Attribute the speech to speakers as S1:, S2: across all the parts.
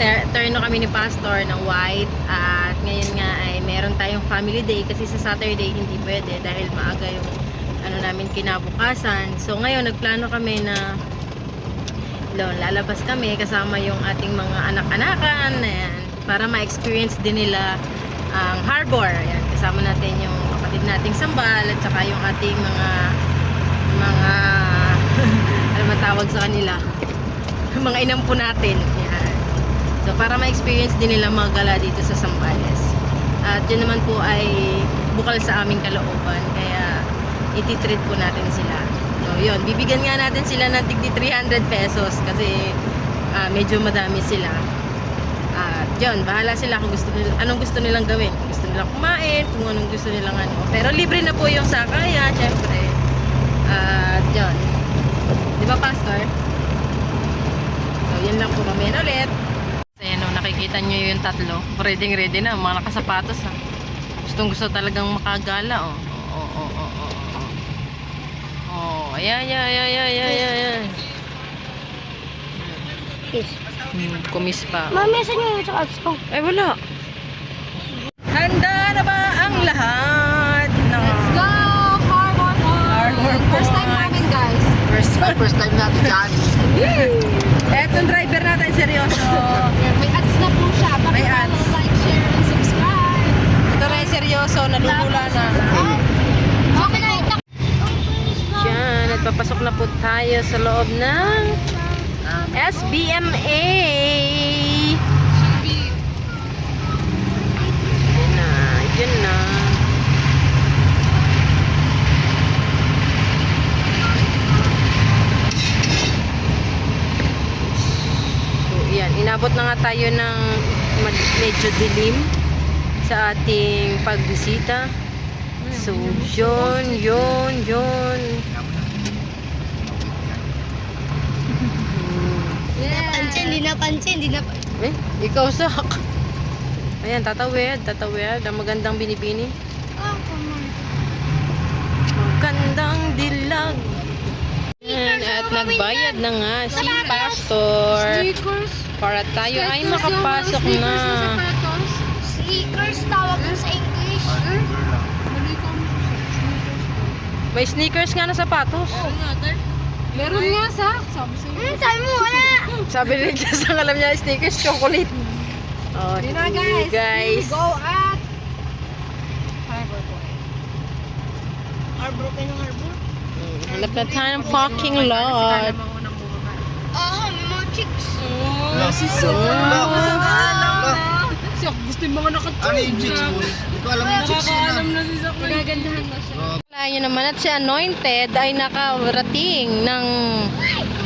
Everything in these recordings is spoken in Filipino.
S1: nag-terno kami ni Pastor ng white. At ngayon nga ay meron tayong family day kasi sa Saturday hindi pwede dahil maaga yung ano namin kinabukasan. So ngayon nagplano kami na lalabas kami kasama yung ating mga anak-anakan. Ayan, para ma-experience din nila ang harbor. Ayan, kasama natin yung kapatid nating sambal at saka yung ating mga ano matawag sa kanila, mga inampo natin. Ayan. So para ma-experience din nila magala dito sa Zambales. At yun naman po ay bukal sa aming kalooban, kaya iti-treat po natin sila. So yun, bibigyan nga natin sila ng tigdi 300 pesos kasi medyo madami sila. At yun, bahala sila kung anong gusto nilang gawin. Kung gusto nilang kumain, kung anong gusto nilang ano. Pero libre na po yung sakaya, syempre. At yun. Di ba, Pastor? So yun lang po kami ulit. Ayan o, nakikita nyo yung tatlo. Ready na, mga nakasapatos ha. Gustong gusto talagang makagala o. Ayan. Kumis pa.
S2: Mami, saan yung chocolate ko?
S1: Ay, wala. Handa na ba ang lahat?
S2: Let's go! Harbor Point! First time namin, guys.
S3: First time natin dyan.
S1: Etong driver natin, seryoso.
S2: May ads na po siya.
S1: May ads.
S2: Pakipollow, like, share, and subscribe.
S1: Ito rin seryoso, nalulula na.
S2: Okay na ito.
S1: Yan, at papasok na po tayo sa loob ng SBMA. Yun na. So, yan. Inabot na nga tayo ng medyo dilim sa ating pagbisita. So, yun.
S2: Hindi na pansin.
S1: Eh, ikaw sak. Ayan, tatawid. Ang magandang binibini.
S2: Oh, come on.
S1: Magandang dilag. Ayan, at nagbayad na nga si Pastor
S2: Sneakers.
S1: para tayo ay makapasok na.
S2: Sneakers tawag mo sa English.
S1: May sneakers nga na sapatos.
S2: Meron nga sa. Sabi mo wala.
S1: Sabi rin kasi ang alam niya sneakers, chocolate. Oh,
S2: Yun na,
S1: guys.
S2: Go at Harbor Point. Harbor kayo ng harbor?
S1: Hanap na tayo ng fucking lot.
S2: May mga chicks.
S3: Si Sok.
S2: Gusto yung mga
S3: Ano yung chicks mo? Hindi ko alam yung chicks yun.
S2: Magagandahan na siya.
S1: Wala nyo naman at si Anointed ay nakarating ng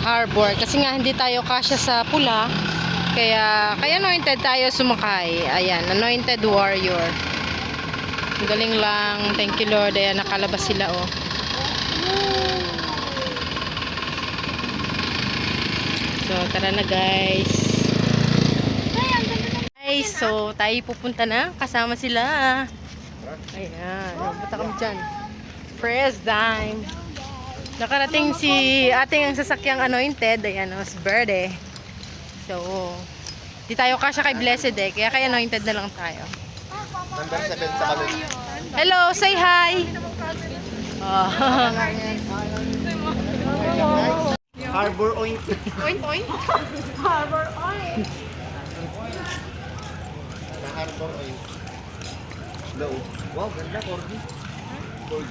S1: harbor. Kasi nga hindi tayo kasya sa pula. Kaya Anointed tayo sumakay. Ayan, Anointed Warrior. Ang galing lang. Thank you Lord. Ayan, nakalabas sila oh. So, tara na guys. Guys, so tayo pupunta na. Kasama sila. Ayan, punta kami dyan. First time. Nakarating si ating ang sasakyang Anointed. Ayan o, si Verde. So, di tayo kasya kay Blessed eh. Kaya kay Anointed na lang tayo.
S3: Number 7 sa kami.
S1: Hello, say hi! Oh.
S3: Harbor Oink.
S1: Oink.
S2: Harbor Point.
S3: Sa Harbor Oink. Slow. Wow, ganda, Corby. Gold.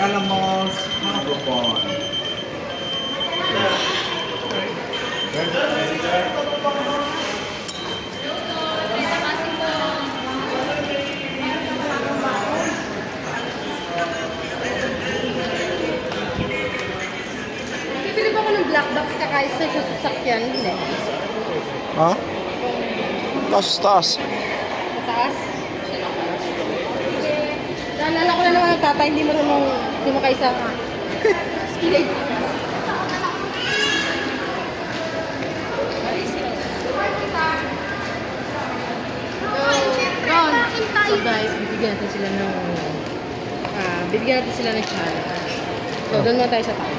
S3: Alamos, Harbor Point.
S1: Bibili ba ako ng black box kakaisa sa sasakyan? Hindi.
S3: Ha? Taas.
S1: Mataas? Naalala ko na naman ang tatay, hindi marunong sumakay sa skillet. So guys, bibigyan natin sila ng challenge. So doon na tayo sa tayo.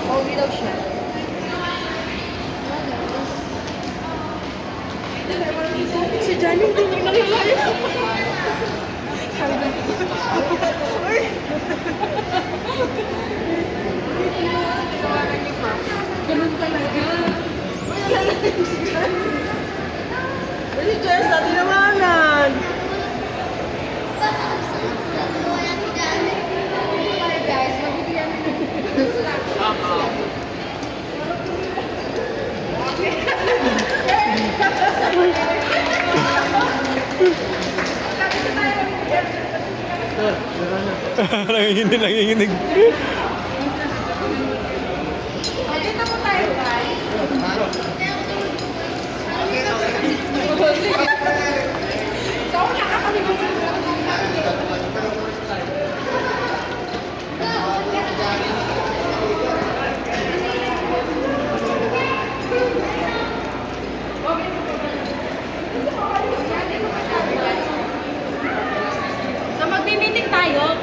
S1: Pauwi daw siya. Si Johnny hindi mo nakilala. Ganun talaga. Si Jessa, tinawanan.
S2: Guys, mabibigyan
S4: Nanginginig.
S2: Dito po tayo, guys. Ikaw, nakakalimutan ko. So, magmi-meeting tayo.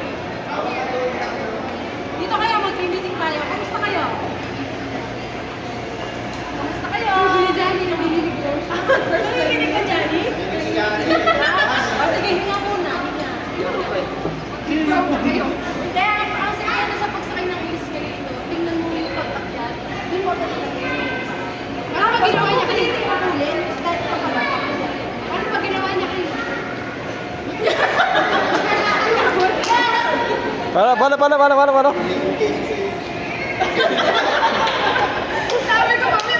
S2: Dito kayo, magmi-meeting tayo. Kamusta kayo? Kamusta kayo? Nabili Johnny, nabili ko. Nabili ka, Johnny? O, sige, hinga muna. Hinga muna kayo. Hindi, kasi ano sa pagsakay ng escalator, tingnan mo yung pag-akyat. Yung mo ano ba ginawa niya kanina? Kahit sa pala. Ano ba ginawa niya kanina?
S4: Para.
S2: Sabi ko, mami,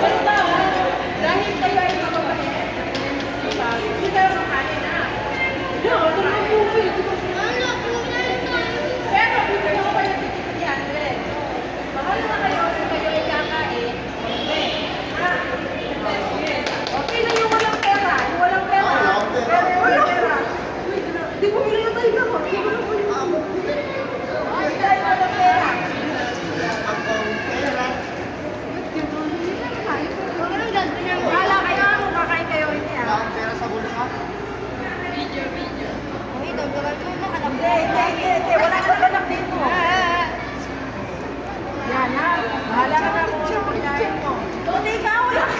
S2: wait pa. Dahil kayo ay mababait. Hindi tayo makain na. No, ito na po. Pero, hindi ko kayo tititiyan. Mahal na kayo kung kayo ay kakain. Okay na yung walang pera. Yung walang pera. Walang pera. Di po bili na tayo ako. Di po na po yung amo. Ay, tayo walang pera. Wala kayo kung kakain kayo hindi ah.
S3: Pera sa bulsa?
S2: Hindi. Wala ka na lang dito. Yan ha. Bahala ka na kung ano pagkain mo. Hindi ka, wala ka.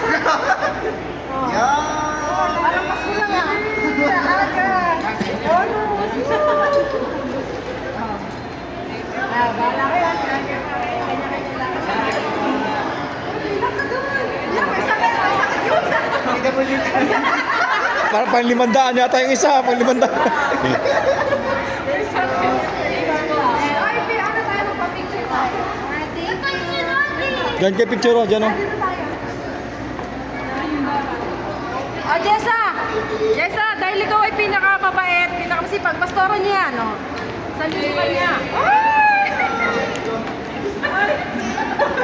S3: Yan!
S2: Parang mas ko lang ah. Ano? Bahala ka yan. Kanya-kanya lang. May sakit yun.
S4: Para pang 500 yata yung isa, pang 500.
S2: Ay, ano tayo magpa-picture tayo?
S4: Diyan kay picture oh, diyan oh.
S2: Dito tayo. Oh, Jessa! Jessa, dahil ikaw ay pinakamabait, pinakamasipag, pastoro niya yan, oh. Saludukan niya.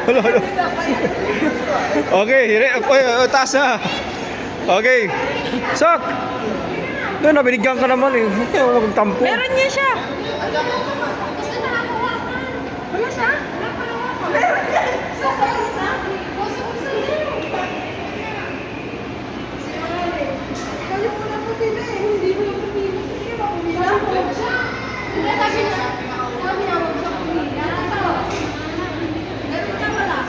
S4: Hello. Okay, taas na. Okay. Sak! Doon na, binigyan ka naman eh. Huwag kayo magtampo.
S2: Meron niya siya. Wala siya? Meron niya. Sa kayo isa? Kayo mo na pumili eh. Hindi mo na pumili. Hindi mo pumili. Wala siya. Sabi na wag siya pumili. Meron ka wala.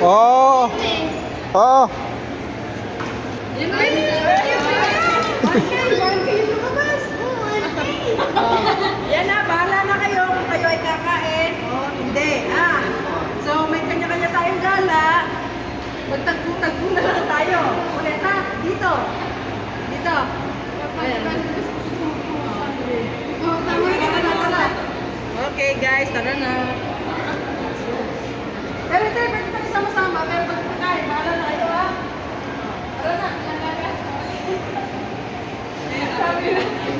S4: Oo. Oo.
S2: Yan na, bahala na kayo kung kayo ay kakain o hindi. So, may kanya-kanya tayong gala. Magtagpo-tagpo na lang tayo. Ulit ha, dito. Dito. Ayan. Tara. Okay guys, tara na. Pero ito, pwede tayo sama-sama. Pero pag pagkain, bahala na kayo ha. Tara na.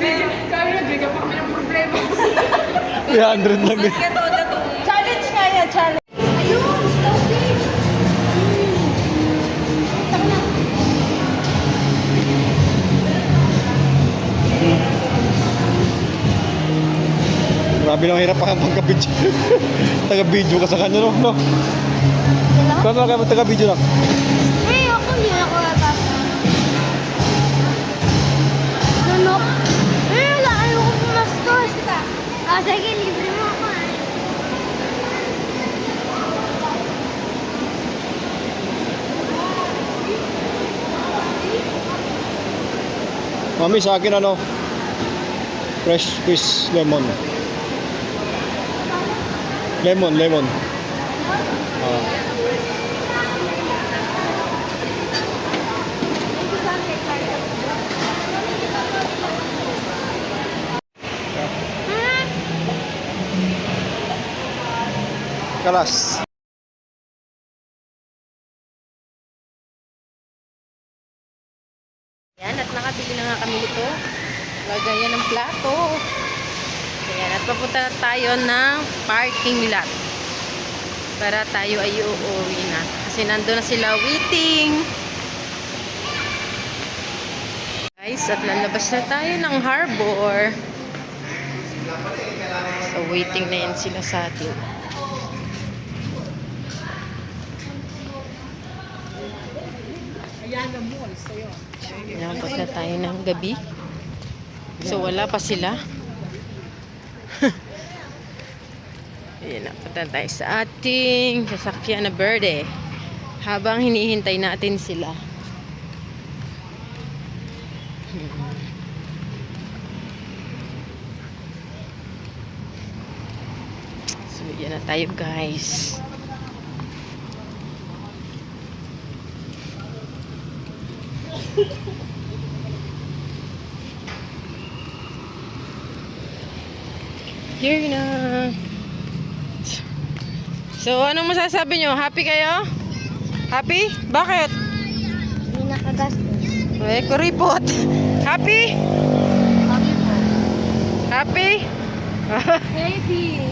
S2: Sabi na, bigyan pa kami ng problema.
S4: 300 lang eh.
S2: Challenge nga yan, challenge. Ayun, stupid. Taka na.
S4: Grabe lang hirap pa pagka-video. Taga-video ka sa kanya, no? No? Kano ka taga-video lang?
S2: Eh, ako hindi ako natasa. Nunok. Eh, wala. Ayoko pumastos. Ah, sige, libre mo ako.
S4: Mami, sa akin ano? Fresh squeeze lemon. Lemon. Ah. Kalas.
S1: Yan, at nakabili na nga kami nito. Lagayan ng plato. Ayan, at papunta na tayo ng parking lot. Para tayo ay uuwi na. Kasi nandun na sila waiting. Guys, at lalabas na tayo ng harbor. So, waiting na yan sila sa atin. Inabot na tayo ng gabi. So, wala pa sila. Ayan, napunta tayo sa ating sasakyan na Verde. Habang hinihintay natin sila. So, yan na tayo guys. Here na. So, anong masasabi nyo? Happy kayo? Happy? Bakit?
S2: Hindi nakagastos.
S1: Kuripot. Happy?
S2: Happy po.
S1: Happy?
S2: Happy.